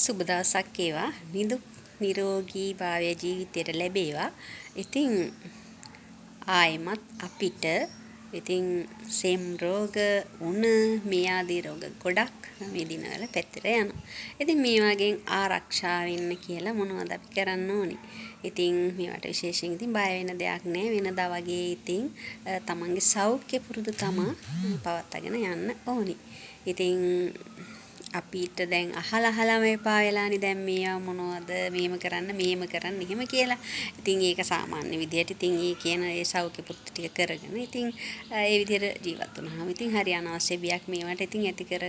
සුබ දවසක් වේවා. නිදුක් නිරෝගී භාවය ජීවිතයට ලැබේවා. ඉතින් ආයෙමත් අපිට ඉතින් සෙම් රෝග උණ මේ ආදී රෝග ගොඩක් මේ දිනවල පැතිර යනවා. ඉතින් මේ වගේ ආරක්ෂා වෙන්න කියලා මොනවද අපි කරන්න ඕනේ? ඉතින් මේවට විශේෂයෙන් ඉතින් බය වෙන දෙයක් නෑ. වෙනදා වගේ ඉතින් තමන්ගේ සෞඛ්‍ය පුරුදු තමා පවත්වාගෙන යන්න ඕනේ. ඉතින් අපිට දැන් අහලා එපා වෙලානේ දැන් මේවා මොනවද මෙහෙම කරන්න එහෙම කියලා. ඉතින් ඒක සාමාන්‍ය විදියට ඉතින් ඒ කියන ඒ සෞඛ්‍ය පුරුදු ටික කරගෙන ඉතින් ඒ විදියට ජීවත් වුණාම ඉතින් හරි අනවශ්‍ය බියක් මේවට ඉතින් ඇති කර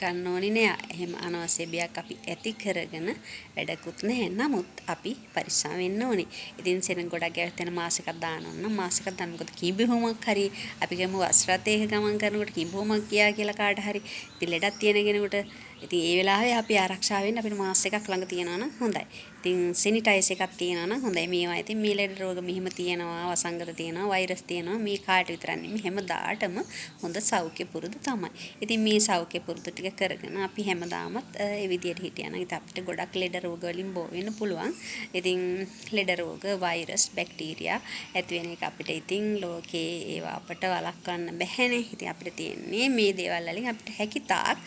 ගන්න ඕනේ නෑ. එහෙම අනවශ්‍ය බියක් අපි ඇති කරගෙන වැඩකුත් නැහැ. නමුත් අපි පරිස්සම් වෙන්න ඕනේ. ඉතින් සෙනඟ ගොඩක් ගැව්වෙන මාසෙකක් දාන්න ඕන නම් මාසෙකක් දාන්න. මොකද කිඹුමක් හරි අපි ගමු වස්රතේක ගමන් කරනකොට කිඹුමක් ගියා කියලා කාට හරි ඉතින් ලෙඩක් තියෙන කෙනෙකුට ඉතින් ඒ වෙලාවේ අපි ආරක්ෂා වෙන්න අපිට මාස් එකක් ළඟ තියනවා නම් හොඳයි. ඉතින් සැනිටයිස් එකක් තියනවා නම් හොඳයි. මේවා ඉතින් මේ ලෙඩ රෝග මෙහෙම තියෙනවා, වසංගත තියෙනවා, වෛරස් තියෙනවා. මේ කාට විතරක් නෙමෙයි හැමදාටම හොඳ සෞඛ්‍ය පුරුදු තමයි. ඉතින් මේ සෞඛ්‍ය පුරුදු ටික කරගෙන අපි හැමදාමත් ඒ විදියට හිටියනම් ඉතින් අපිට ගොඩක් ලෙඩ රෝග වලින් බෝ වෙන්න පුළුවන්. ඉතින් ලෙඩ රෝග, වෛරස්, බැක්ටීරියා ඇති වෙන එක අපිට ඉතින් ලෝකේ ඒවා අපට වළක්වන්න බැහැනේ. ඉතින් අපිට තියෙන්නේ මේ දේවල් වලින් අපිට හැකි තාක්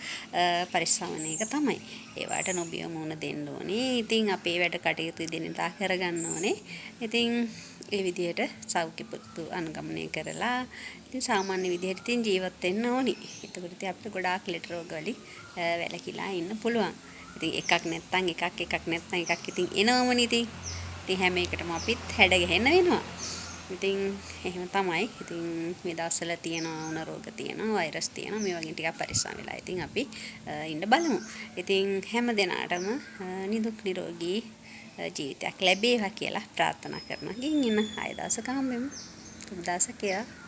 පරිස්සම් වෙන එක තමයි. ඒවට නොබිය මුණ දෙන්න ඕනේ. ඉතින් අපේ වැඩ කටයුතු ඉදිරියට කරගන්න ඕනේ. ඉතින් ඒ විදියට සෞඛ්‍ය පුරුදු අනුගමනය කරලා ඉතින් සාමාන්‍ය විදියට ඉතින් ජීවත් වෙන්න ඕනේ. එතකොට ඉතින් අපිට ගොඩාක් ලෙඩ රෝග වලින් වැළකීලා ඉන්න පුළුවන්. ඉතින් එකක් නැත්තම් එකක් ඉතින් එනවමනේ ඉතින්. ඉතින් හැම එකටම අපිත් හැඩ ගැහෙන්න වෙනවා. ඉතින් එහෙම තමයි. ඉතින් මේ දවස්වල තියෙනවා වුණ රෝග තියෙනවා, වෛරස් තියෙනවා. මේ වගේ ටිකක් පරිස්සම් වෙලා ඉතින් අපි ඉන්න බලමු. ඉතින් හැම දිනාටම නිදුක් නිරෝගී ජීවිතයක් ලැබේවා කියලා ප්‍රාර්ථනා කරනවා. ගිහින් ඉන්න ආය දවසක හම්බෙමු. සුබ දවසක් වේවා.